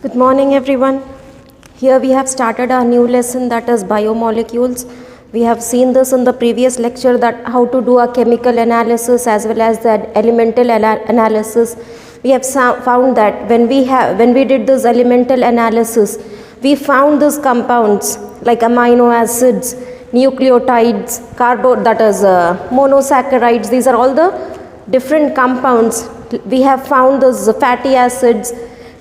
Good morning, everyone. Here we have started our new lesson, that is biomolecules. We have seen this in the previous lecture, that how to do a chemical analysis as well as the elemental analysis. We have found that when we did this elemental analysis, we found these compounds like amino acids, nucleotides, monosaccharides. These are all the different compounds. We have found those fatty acids.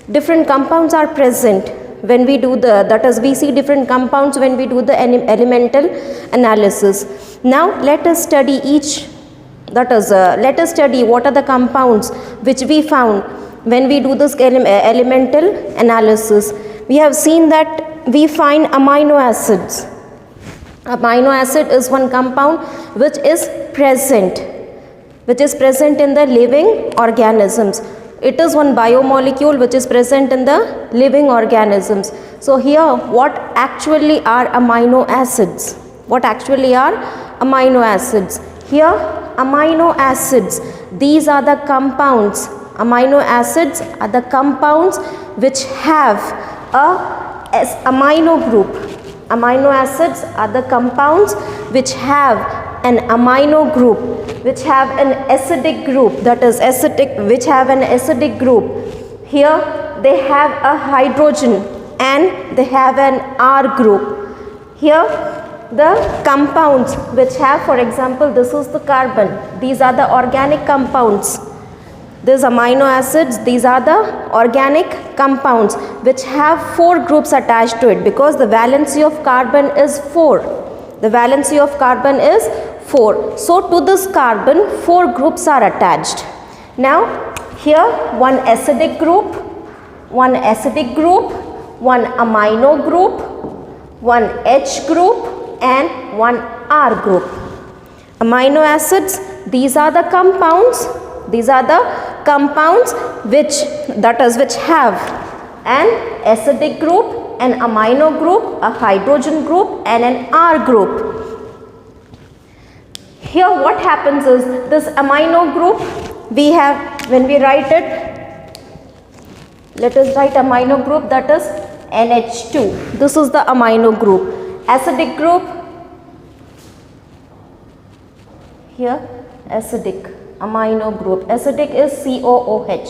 Different compounds are present when we do we see different compounds when we do the elemental analysis. Now let us study let us study what are the compounds which we found when we do this elemental analysis. We have seen that we find amino acids. Amino acid is one compound which is present in the living organisms. It is one biomolecule which is present in the living organisms. So here, what actually are amino acids? What actually are amino acids? Here, amino acids, these are the compounds. Amino acids are the compounds which have a amino group. Amino acids are the compounds which have an amino group, which have an acidic group, which have an acidic group. Here they have a hydrogen and they have an R group. Here the compounds which have, for example, this is the carbon. These are the organic compounds. These amino acids, these are the organic compounds which have 4 groups attached to it, because the valency of carbon is 4. The valency of carbon is 4. So to this carbon 4 groups are attached. Now here one acidic group, one amino group, one H group and one R group. Amino acids, these are the compounds. These are the compounds which have an acidic group, an amino group, a hydrogen group and an R group. Here what happens is, this amino group we have, when we write it, let us write amino group, that is NH2. This is the amino group. Acidic group, here acidic amino group. Acidic is COOH.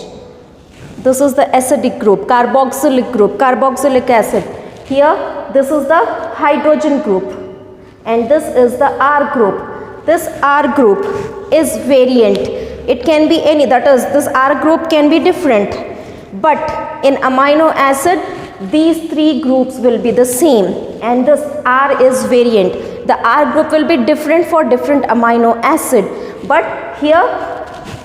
This is the acidic group. Carboxylic group, carboxylic acid. Here this is the hydrogen group and this is the R group. This R group is variant. It can be any, that is, this R group can be different. But in amino acid, these 3 groups will be the same and this R is variant. The R group will be different for different amino acid. But here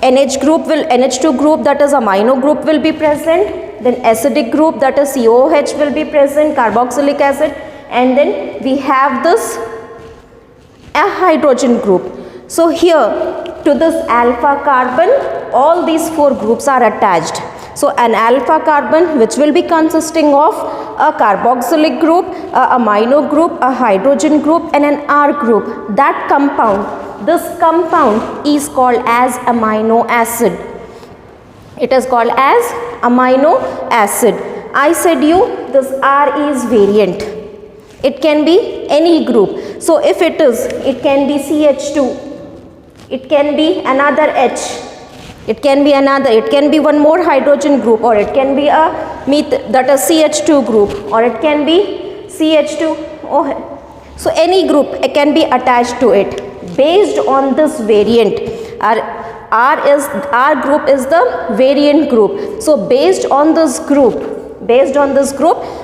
NH2 group, that is amino group, will be present. Then acidic group, that is COOH, will be present, carboxylic acid. And then we have this a hydrogen group. So here to this alpha carbon, all these 4 groups are attached. So an alpha carbon, which will be consisting of a carboxylic group, a amino group, a hydrogen group and an R group. That compound, this compound is called as amino acid. It is called as amino acid. I said you, this R is variant. It can be any group. So if it is, it can be CH2, it can be another H, it can be one more hydrogen group, or it can be a CH2 group, or it can be CH2OH. So any group can be attached to it based on this variant. R group is the variant group. So based on this group,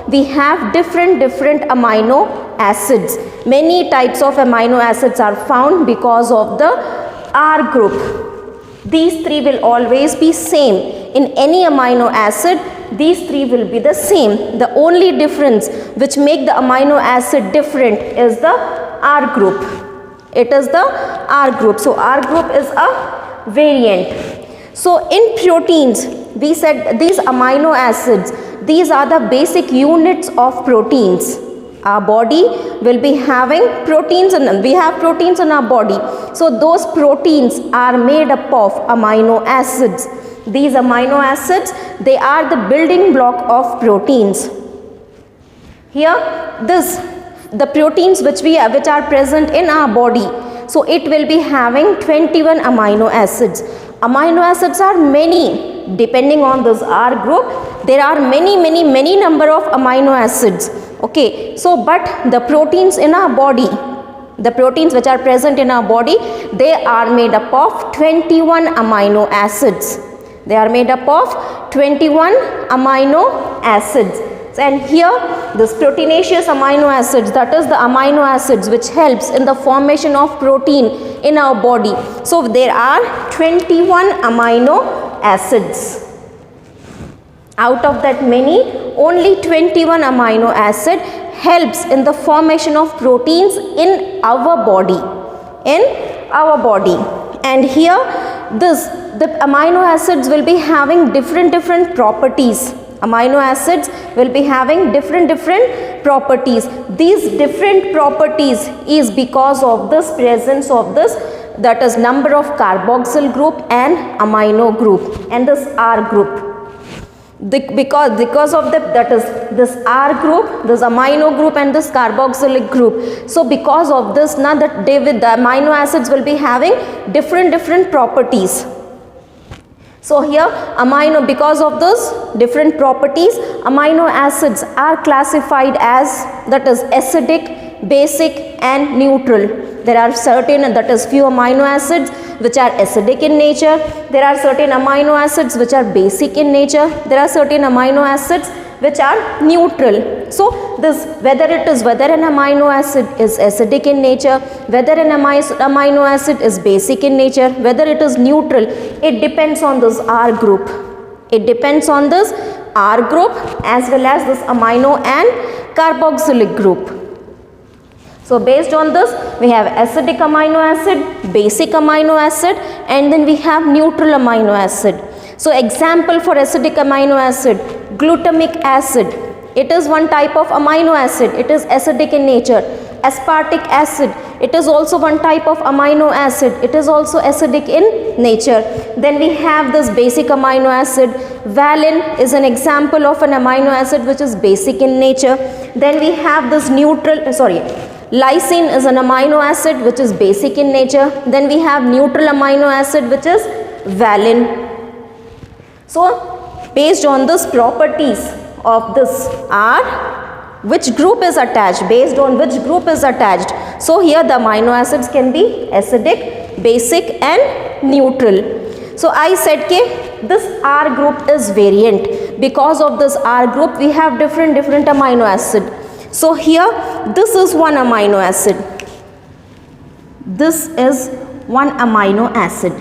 we have different amino acids. Many types of amino acids are found because of the R group. These 3 will always be same. In any amino acid, these 3 will be the same. The only difference which make the amino acid different is the R group. It is the R group. So R group is a variant. So in proteins, we said these amino acids, these are the basic units of proteins. Our body will be having proteins, and we have proteins in our body. So those proteins are made up of amino acids. These amino acids, they are the building block of proteins. Here, the proteins which are present in our body. So it will be having 21 amino acids. Amino acids are many. Depending on this R group, there are many number of amino acids. Okay, so but the proteins in our body, the proteins which are present in our body, they are made up of 21 amino acids. They are made up of 21 amino acids. And here this proteinaceous amino acids, that is the amino acids which helps in the formation of protein in our body. So there are 21 amino acids. Out of that many, only 21 amino acid helps in the formation of proteins in our body. And here the amino acids will be having different properties. Amino acids will be having different properties. These different properties is because of this presence of this, that is number of carboxyl group and amino group and this R group. Because of that is this R group, this amino group and this carboxylic group. So because of this, now that the amino acids will be having different properties. So here because of those different properties, amino acids are classified as, that is acidic, basic and neutral. There are certain, that is few amino acids which are acidic in nature. There are certain amino acids which are basic in nature. There are certain amino acids which are neutral. So this whether an amino acid is acidic in nature, whether an amino acid is basic in nature, whether it is neutral, it depends on this R group. It depends on this R group as well as this amino and carboxylic group. So based on this, we have acidic amino acid, basic amino acid, and then we have neutral amino acid. So example for acidic amino acid, glutamic acid. It is one type of amino acid. It is acidic in nature. Aspartic acid. It is also one type of amino acid. It is also acidic in nature. Then we have this basic amino acid. Valine is an example of an amino acid which is basic in nature. Then we have this lysine is an amino acid which is basic in nature. Then we have neutral amino acid which is valine. So based on this properties of this R, which group is attached, based on which group is attached. So here the amino acids can be acidic, basic and neutral. So I said this R group is variant. Because of this R group we have different amino acid. So here this is one amino acid. This is one amino acid.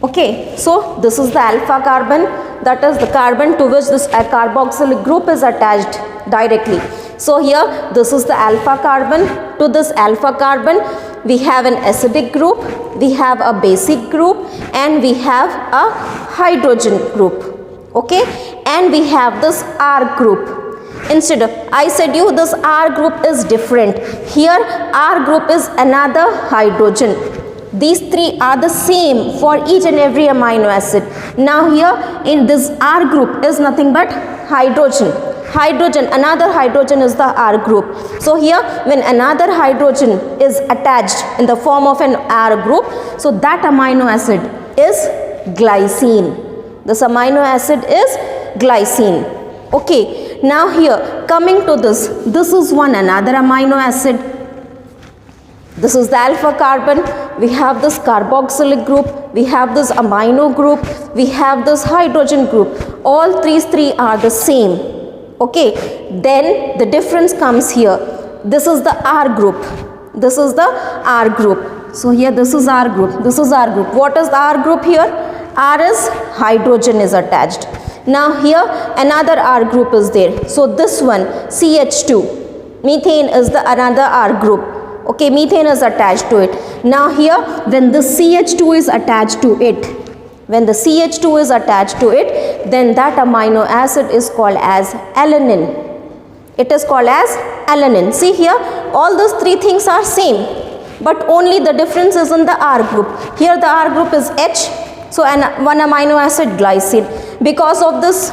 Okay, so this is the alpha carbon, that is the carbon to which this carboxylic group is attached directly. So here this is the alpha carbon. To this alpha carbon we have an acidic group, we have a basic group and we have a hydrogen group. Okay, and we have this R group. Instead of, I said you this R group is different. Here R group is another hydrogen. These three are the same for each and every amino acid. Now here in this R group is nothing but hydrogen. Another hydrogen is the R group. So here when another hydrogen is attached in the form of an R group, so that amino acid is glycine. This amino acid is glycine. Okay, now here coming to this is another amino acid. This is the alpha carbon. We have this carboxylic group, we have this amino group, we have this hydrogen group. All three are the same. Okay, then the difference comes here. This is the R group. This is the R group. So here this is R group. This is R group. What is the R group here? R is hydrogen is attached. Now here another R group is there. So this one CH2. Methane is the another R group. Okay, methane is attached to it. Now here when the CH2 is attached to it, then that amino acid is called as alanine. It is called as alanine. See here, all those three things are same, but only the difference is in the R group. Here the R group is H, So one amino acid glycine. Because of this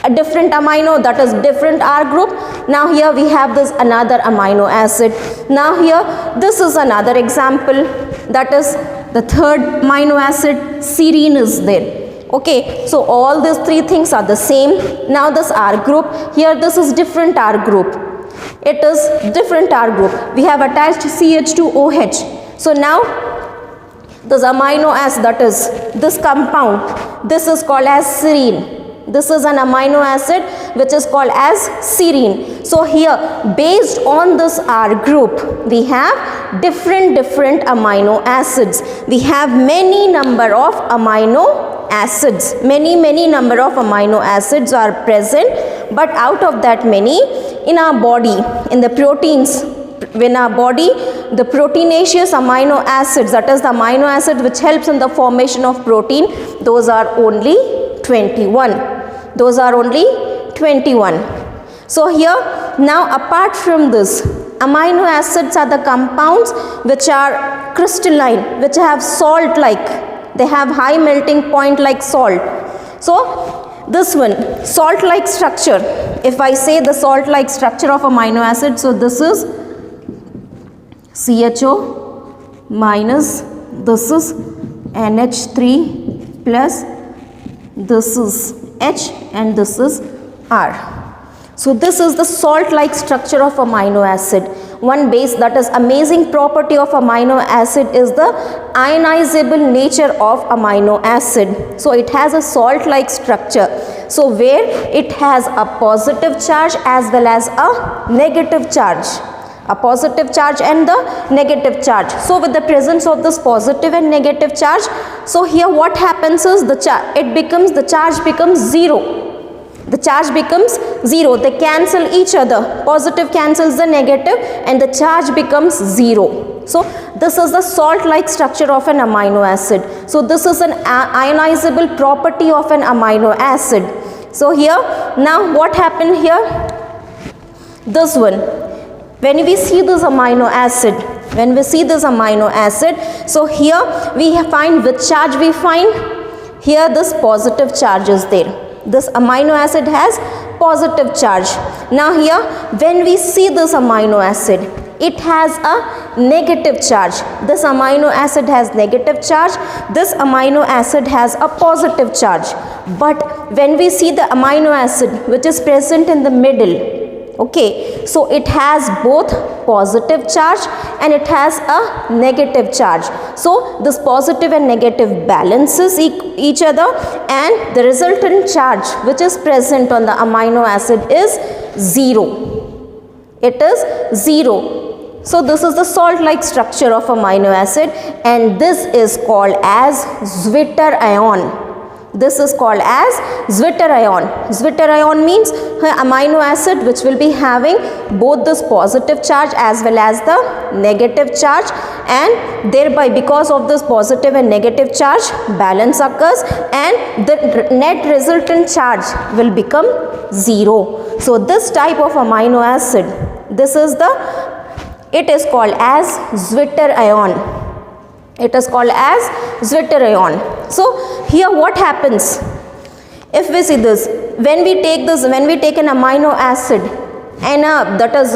a different amino, that is different R group. Now here we have this another amino acid. Now here this is another example, that is the third amino acid, serine is there. Okay, so all these three things are the same. Now this R group, here this is different R group. It is different R group. We have attached CH2OH. So now this amino acid, that is this compound, this is called as serine. This is an amino acid which is called as serine. So here based on this R group, we have different amino acids. We have many number of amino acids. Many number of amino acids are present, but out of that many in our body, in the proteins, in our body, the proteinaceous amino acids, that is the amino acid which helps in the formation of protein, those are only 21. Those are only 21. So here now apart from this, amino acids are the compounds which are crystalline, which have salt like, they have high melting point like salt. So this one, salt like structure, if I say the salt like structure of amino acid, so this is CHO minus, this is NH3 plus, this is H and this is R. So this is the salt like structure of amino acid. One base, that is amazing property of amino acid is the ionizable nature of amino acid. So it has a salt like structure. So where it has a positive charge as well as a negative charge. A positive charge and the negative charge. So with the presence of this positive and negative charge, so here what happens is the charge becomes zero. The charge becomes zero. They cancel each other. Positive cancels the negative and the charge becomes zero. So this is the salt like structure of an amino acid. So this is an ionizable property of an amino acid. So here now what happened here? This one. When we see this amino acid, so here we find which charge we find? Here this positive charge is there. This amino acid has positive charge. Now here when we see this amino acid, it has a negative charge. This amino acid has negative charge. This amino acid has a positive charge. But when we see the amino acid which is present in the middle, okay, so it has both positive charge and it has a negative charge. So this positive and negative balances each other, and the resultant charge which is present on the amino acid is 0. It is 0. So this is the salt like structure of amino acid, and this is called as Zwitter ion. This is called as Zwitter ion. Zwitter ion means amino acid which will be having both this positive charge as well as the negative charge, and thereby because of this positive and negative charge balance occurs and the net resultant charge will become 0. So this type of amino acid, it is called as Zwitter ion. It is called as Zwitter ion. So here what happens? If we see this, when we take an amino acid and that is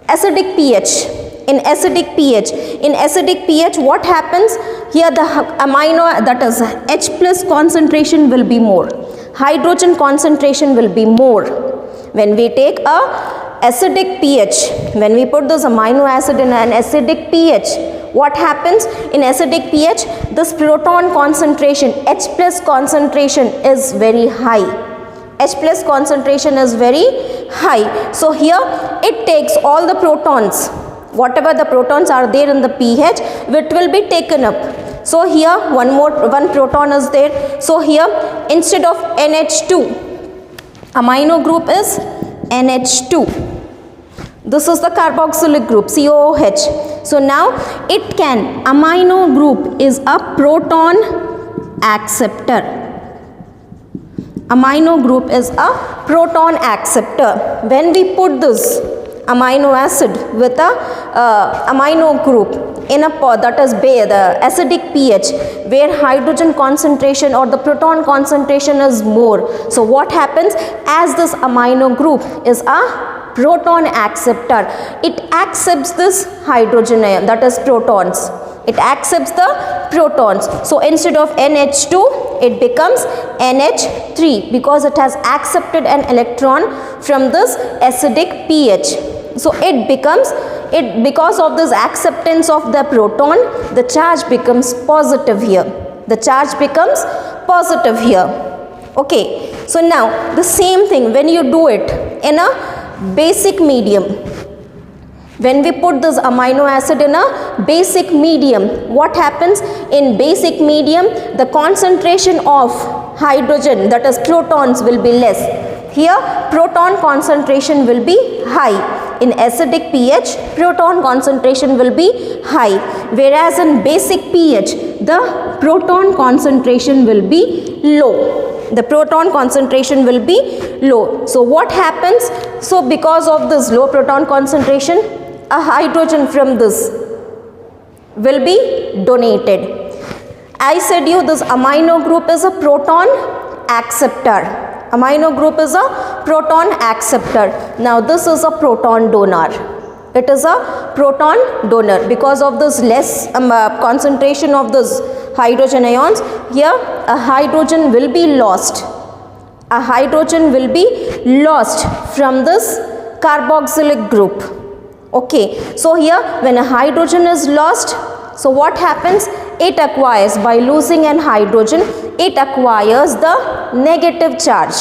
acidic pH. In acidic pH, what happens? Here the amino, that is H plus concentration will be more. Hydrogen concentration will be more. When we take a acidic pH, when we put this amino acid in an acidic pH, what happens? In acidic pH, this proton concentration, H plus concentration is very high. H plus concentration is very high. So here it takes all the protons, whatever the protons are there in the pH, it will be taken up. So here one proton is there. So here instead of NH2, amino group is NH2. This is the carboxylic group, COOH. So now amino group is a proton acceptor. Amino group is a proton acceptor. When we put this amino acid with a amino group, in a that is the acidic pH, where hydrogen concentration or the proton concentration is more. So what happens, as this amino group is a proton acceptor, it accepts this hydrogen ion, that is protons. It accepts the protons. So instead of NH2, it becomes NH3 because it has accepted an electron from this acidic pH. So it becomes, because of this acceptance of the proton, the charge becomes positive here. The charge becomes positive here. Okay. So now the same thing when you do it in a basic medium. When we put this amino acid in a basic medium, what happens? In basic medium, the concentration of hydrogen, that is protons, will be less. Here, proton concentration will be high. In acidic pH, proton concentration will be high. Whereas in basic pH, the proton concentration will be low. The proton concentration will be low. So what happens? So because of this low proton concentration, a hydrogen from this will be donated. I said you this amino group is a proton acceptor. Amino group is a proton acceptor. Now this is a proton donor. It is a proton donor. Because of this less concentration of this hydrogen ions, here a hydrogen will be lost. A hydrogen will be lost from this carboxylic group. Okay, so here when a hydrogen is lost, so what happens? It acquires, by losing an hydrogen, it acquires the negative charge.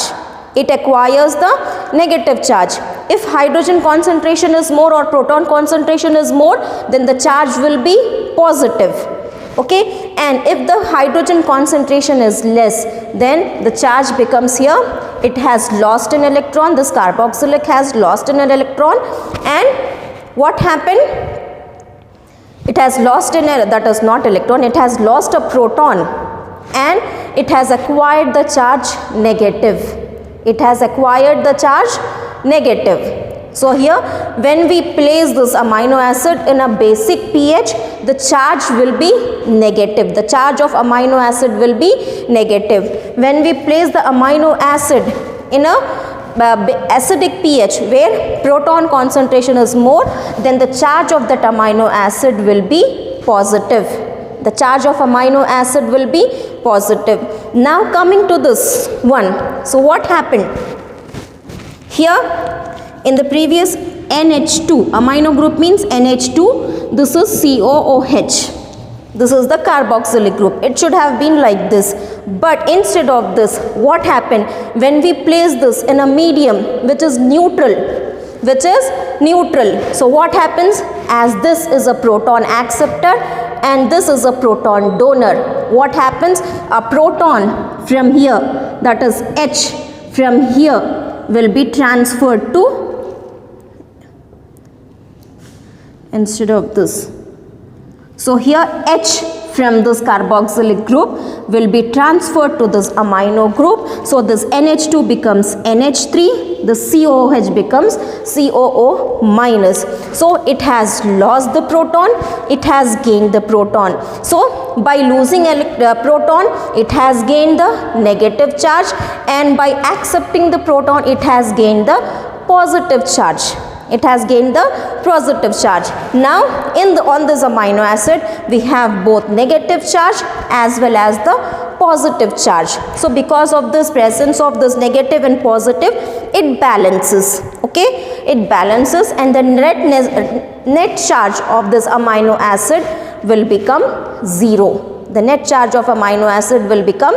It acquires the negative charge. If hydrogen concentration is more or proton concentration is more, then the charge will be positive. Okay, and if the hydrogen concentration is less, then the charge becomes here, it has lost an electron, this carboxylic has lost an electron, and what happened? It has lost that is not electron, it has lost a proton and it has acquired the charge negative. It has acquired the charge negative. So here when we place this amino acid in a basic pH, the charge will be negative. The charge of amino acid will be negative. When we place the amino acid in a acidic pH, where proton concentration is more, then the charge of that amino acid will be positive. The charge of amino acid will be positive. Now coming to this one. So what happened? Here in the previous NH2, amino group means NH2, this is COOH. This is the carboxylic group. It should have been like this. But instead of this, what happened? When we place this in a medium which is neutral, so what happens? As this is a proton acceptor and this is a proton donor, what happens? A proton from here, that is H from here, will be transferred to, instead of this. So here H from this carboxylic group will be transferred to this amino group. So this NH2 becomes NH3, the COOH becomes COO minus. So it has lost the proton, it has gained the proton. So by losing a proton, it has gained the negative charge, and by accepting the proton, it has gained the positive charge. It has gained the positive charge. Now on this amino acid, we have both negative charge as well as the positive charge. So because of this presence of this negative and positive, it balances. Okay, it balances, and the net charge of this amino acid will become 0. The net charge of amino acid will become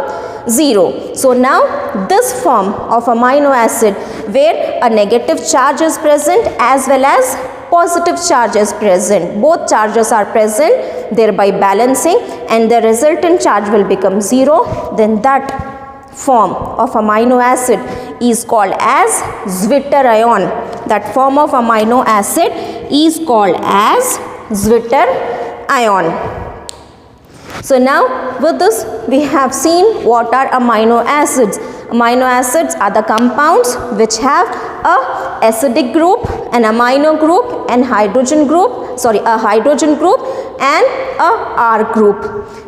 0. So now this form of amino acid, where a negative charge is present as well as positive charge is present, both charges are present, thereby balancing, and the resultant charge will become 0, then that form of amino acid is called as Zwitter ion. That form of amino acid is called as Zwitter ion. So now with this we have seen what are amino acids. Amino acids are the compounds which have a acidic group, an amino group, and hydrogen group, a hydrogen group and a R group.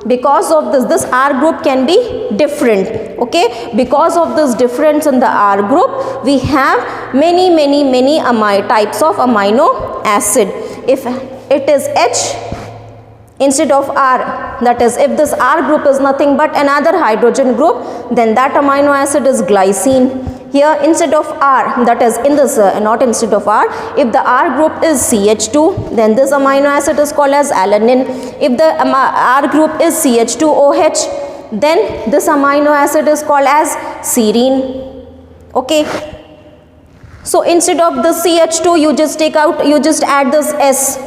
Because of this R group can be different, okay. Because of this difference in the R group, we have many types of amino acid. If it is H instead of R, that is if this R group is nothing but another hydrogen group, then that amino acid is glycine. Here instead of R, that is in this not instead of R, if the R group is CH2, then this amino acid is called as alanine. If the R group is CH2OH, then this amino acid is called as serine, okay. So instead of the CH2, you just take out, you just add this S.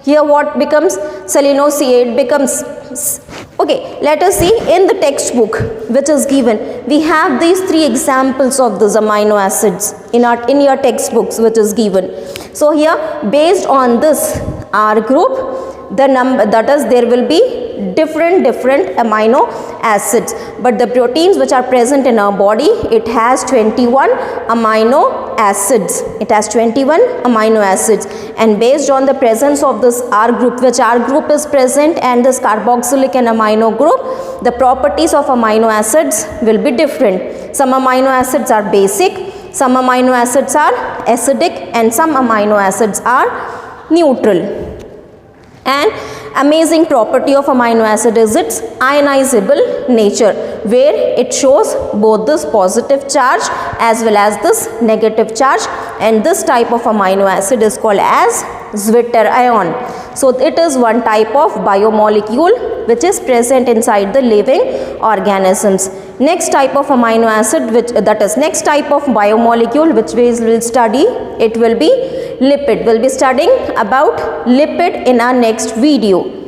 Here what becomes? Selenosyate becomes. Okay, let us see in the textbook which is given. We have these 3 examples of these amino acids in your textbooks which is given. So here based on this R group, the number, that is there will be different amino acids, but the proteins which are present in our body, it has 21 amino acids. It has 21 amino acids, and based on the presence of this R group, which R group is present, and this carboxylic and amino group, the properties of amino acids will be different. Some amino acids are basic, some amino acids are acidic, and some amino acids are neutral. And amazing property of amino acid is its ionizable nature, where it shows both this positive charge as well as this negative charge, and this type of amino acid is called as zwitterion. So it is one type of biomolecule which is present inside the living organisms. Next type of amino acid, which that is next type of biomolecule which we will study, it will be lipid. We'll be studying about lipid in our next video.